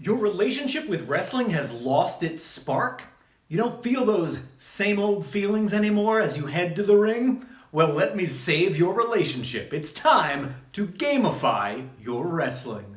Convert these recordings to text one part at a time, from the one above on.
Your relationship with wrestling has lost its spark? You don't feel those same old feelings anymore as you head to the ring? Well, let me save your relationship. It's time to gamify your wrestling.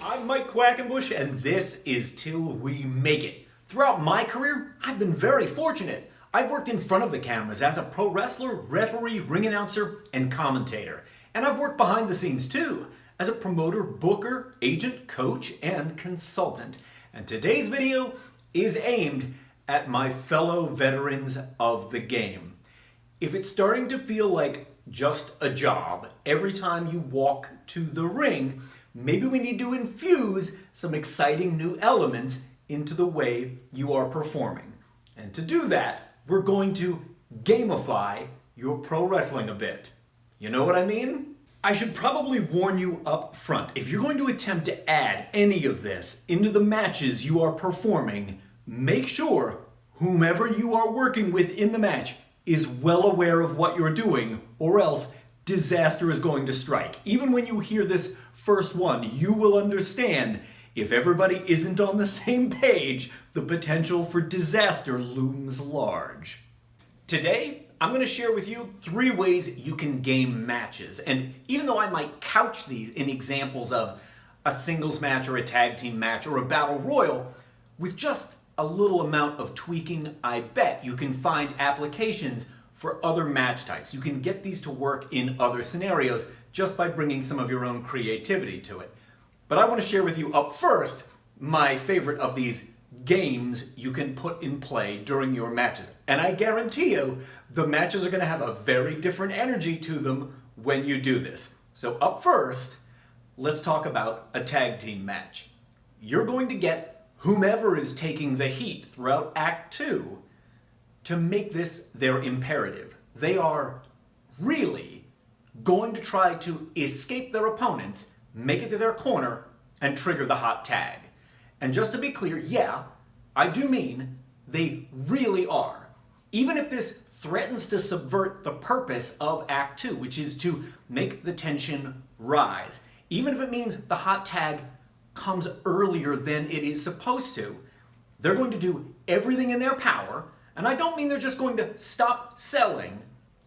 I'm Mike Quackenbush, and this is Till We Make It. Throughout my career, I've been very fortunate. I've worked in front of the cameras as a pro wrestler, referee, ring announcer, and commentator. And I've worked behind the scenes too, as a promoter, booker, agent, coach, and consultant. And today's video is aimed at my fellow veterans of the game. If it's starting to feel like just a job every time you walk to the ring, maybe we need to infuse some exciting new elements into the way you are performing. And to do that, we're going to gamify your pro wrestling a bit. You know what I mean? I should probably warn you up front. If you're going to attempt to add any of this into the matches you are performing, make sure whomever you are working with in the match is well aware of what you're doing, or else disaster is going to strike. Even when you hear this first one, you will understand if everybody isn't on the same page, the potential for disaster looms large. Today, I'm going to share with you 3 ways you can game matches. And even though I might couch these in examples of a singles match or a tag team match or a battle royal, with just a little amount of tweaking, I bet you can find applications for other match types. You can get these to work in other scenarios just by bringing some of your own creativity to it. But I want to share with you up first my favorite of these games you can put in play during your matches. And I guarantee you, the matches are going to have a very different energy to them when you do this. So up first, let's talk about a tag team match. You're going to get whomever is taking the heat throughout Act 2 to make this their imperative. They are really going to try to escape their opponents, make it to their corner, and trigger the hot tag. And just to be clear, yeah, I do mean they really are. Even if this threatens to subvert the purpose of Act 2, which is to make the tension rise, even if it means the hot tag comes earlier than it is supposed to, they're going to do everything in their power, and I don't mean they're just going to stop selling,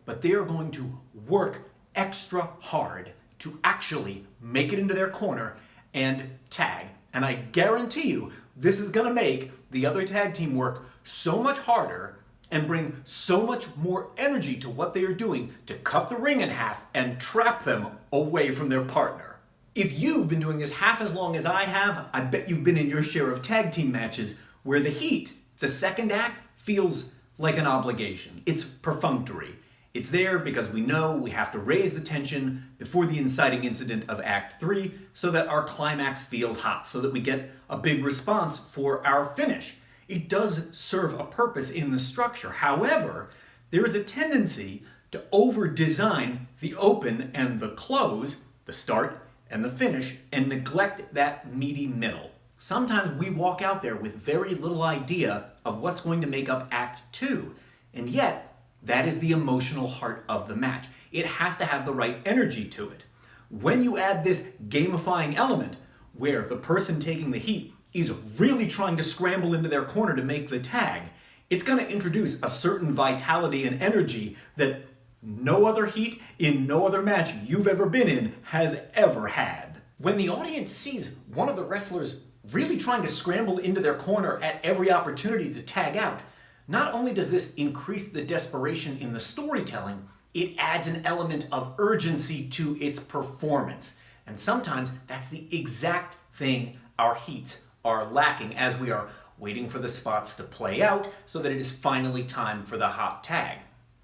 but they are going to work extra hard to actually make it into their corner and tag. And I guarantee you, this is going to make the other tag team work so much harder and bring so much more energy to what they are doing to cut the ring in half and trap them away from their partner. If you've been doing this half as long as I have, I bet you've been in your share of tag team matches where the heat, the second act, feels like an obligation. It's perfunctory. It's there because we know we have to raise the tension before the inciting incident of Act 3 so that our climax feels hot, so that we get a big response for our finish. It does serve a purpose in the structure. However, there is a tendency to over-design the open and the close, the start and the finish, and neglect that meaty middle. Sometimes we walk out there with very little idea of what's going to make up Act 2, and yet that is the emotional heart of the match. It has to have the right energy to it. When you add this gamifying element, where the person taking the heat is really trying to scramble into their corner to make the tag, it's going to introduce a certain vitality and energy that no other heat in no other match you've ever been in has ever had. When the audience sees one of the wrestlers really trying to scramble into their corner at every opportunity to tag out, not only does this increase the desperation in the storytelling, it adds an element of urgency to its performance. And sometimes that's the exact thing our heats are lacking as we are waiting for the spots to play out so that it is finally time for the hot tag.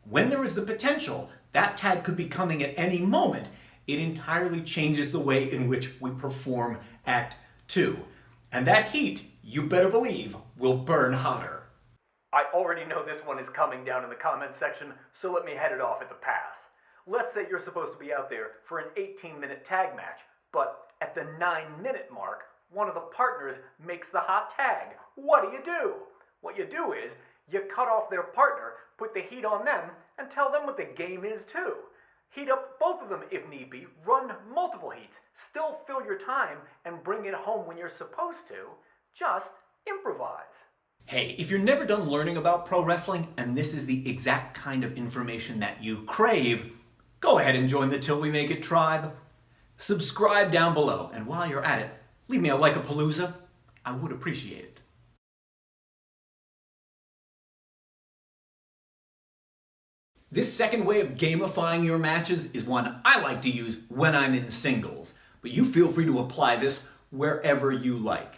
When there is the potential that tag could be coming at any moment, it entirely changes the way in which we perform Act 2. And that heat, you better believe, will burn hotter. I already know this one is coming down in the comments section, so let me head it off at the pass. Let's say you're supposed to be out there for an 18-minute tag match, but at the 9-minute mark, one of the partners makes the hot tag. What do? What you do is You cut off their partner, put the heat on them, and tell them what the game is too. Heat up both of them if need be, run multiple heats, still fill your time, and bring it home when you're supposed to. Just improvise. Hey, if you're never done learning about pro wrestling and this is the exact kind of information that you crave, go ahead and join the Till We Make It tribe. Subscribe down below, and while you're at it, leave me a like-a-palooza. I would appreciate it. This second way of gamifying your matches is one I like to use when I'm in singles, but you feel free to apply this wherever you like.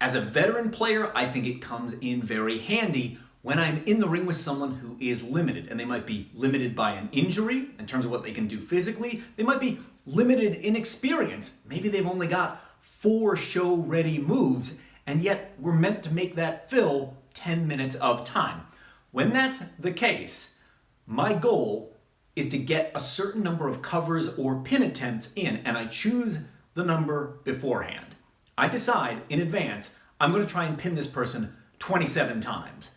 As a veteran player, I think it comes in very handy when I'm in the ring with someone who is limited, and they might be limited by an injury in terms of what they can do physically. They might be limited in experience. Maybe they've only got 4 show-ready moves, and yet we're meant to make that fill 10 minutes of time. When that's the case, my goal is to get a certain number of covers or pin attempts in, and I choose the number beforehand. I decide in advance, I'm going to try and pin this person 27 times.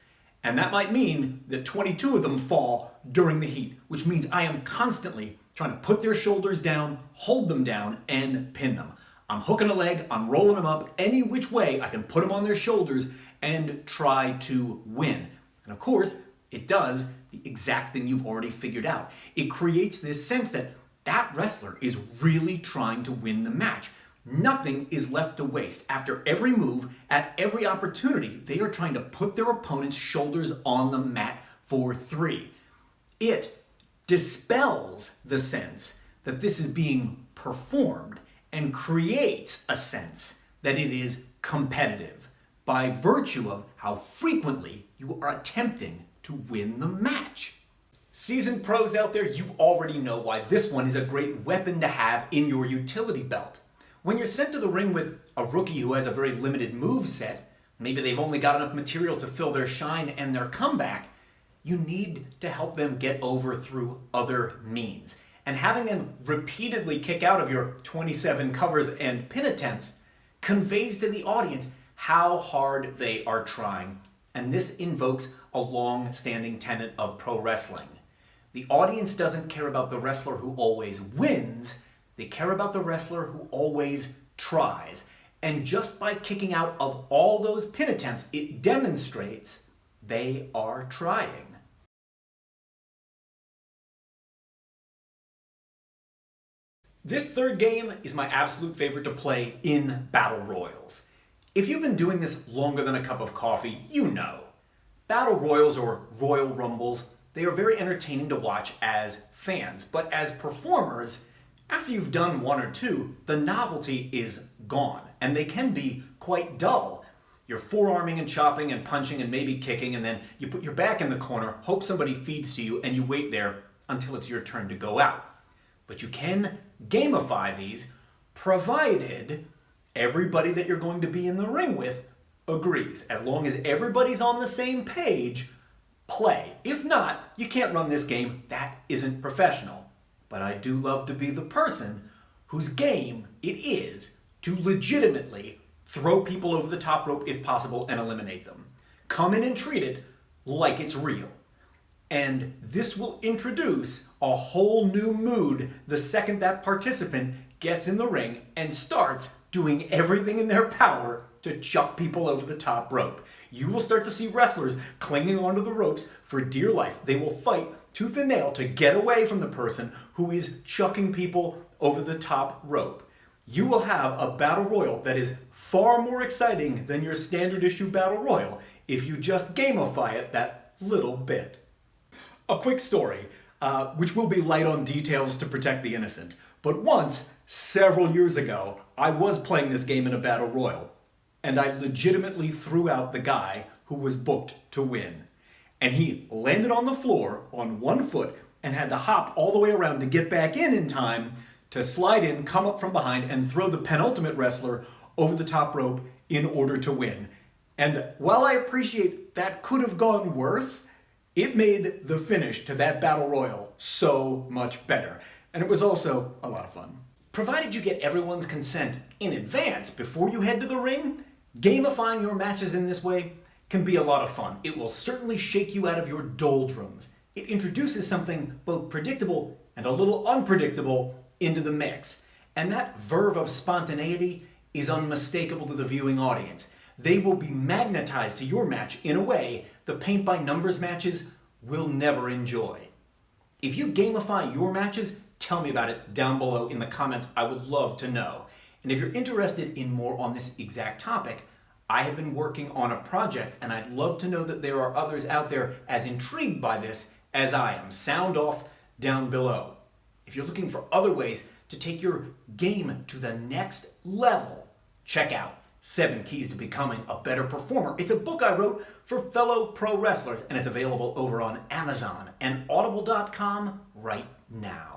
And that might mean that 22 of them fall during the heat, which means I am constantly trying to put their shoulders down, hold them down, and pin them. I'm hooking a leg, I'm rolling them up any which way I can put them on their shoulders and try to win. And of course, it does the exact thing you've already figured out. It creates this sense that that wrestler is really trying to win the match. Nothing is left to waste. After every move, at every opportunity, they are trying to put their opponent's shoulders on the mat for 3. It dispels the sense that this is being performed and creates a sense that it is competitive by virtue of how frequently you are attempting to win the match. Seasoned pros out there, you already know why this one is a great weapon to have in your utility belt. When you're sent to the ring with a rookie who has a very limited move set, maybe they've only got enough material to fill their shine and their comeback, you need to help them get over through other means. And having them repeatedly kick out of your 27 covers and pin attempts conveys to the audience how hard they are trying. And this invokes a long-standing tenet of pro wrestling. The audience doesn't care about the wrestler who always wins. They care about the wrestler who always tries. And just by kicking out of all those pin attempts, it demonstrates they are trying. This third game is my absolute favorite to play in battle royals. If you've been doing this longer than a cup of coffee, you know. Battle royals or royal rumbles, they are very entertaining to watch as fans, but as performers, after you've done 1 or 2, the novelty is gone, and they can be quite dull. You're forearming and chopping and punching and maybe kicking, and then you put your back in the corner, hope somebody feeds to you, and you wait there until it's your turn to go out. But you can gamify these, provided everybody that you're going to be in the ring with agrees. As long as everybody's on the same page, play. If not, you can't run this game. That isn't professional. But I do love to be the person whose game it is to legitimately throw people over the top rope if possible and eliminate them. Come in and treat it like it's real. And this will introduce a whole new mood the second that participant gets in the ring and starts doing everything in their power to chuck people over the top rope. You will start to see wrestlers clinging onto the ropes for dear life. They will fight tooth and nail to get away from the person who is chucking people over the top rope. You will have a battle royal that is far more exciting than your standard issue battle royal if you just gamify it that little bit. A quick story, which will be light on details to protect the innocent. But once, several years ago, I was playing this game in a battle royal, and I legitimately threw out the guy who was booked to win. And he landed on the floor on 1 foot and had to hop all the way around to get back in time to slide in, come up from behind, and throw the penultimate wrestler over the top rope in order to win. And while I appreciate that could have gone worse, it made the finish to that battle royal so much better. And it was also a lot of fun. Provided you get everyone's consent in advance before you head to the ring, gamifying your matches in this way can be a lot of fun. It will certainly shake you out of your doldrums. It introduces something both predictable and a little unpredictable into the mix. And that verve of spontaneity is unmistakable to the viewing audience. They will be magnetized to your match in a way the paint-by-numbers matches will never enjoy. If you gamify your matches, tell me about it down below in the comments. I would love to know. And if you're interested in more on this exact topic, I have been working on a project, and I'd love to know that there are others out there as intrigued by this as I am. Sound off down below. If you're looking for other ways to take your game to the next level, check out 7 Keys to Becoming a Better Performer. It's a book I wrote for fellow pro wrestlers, and it's available over on Amazon and Audible.com right now.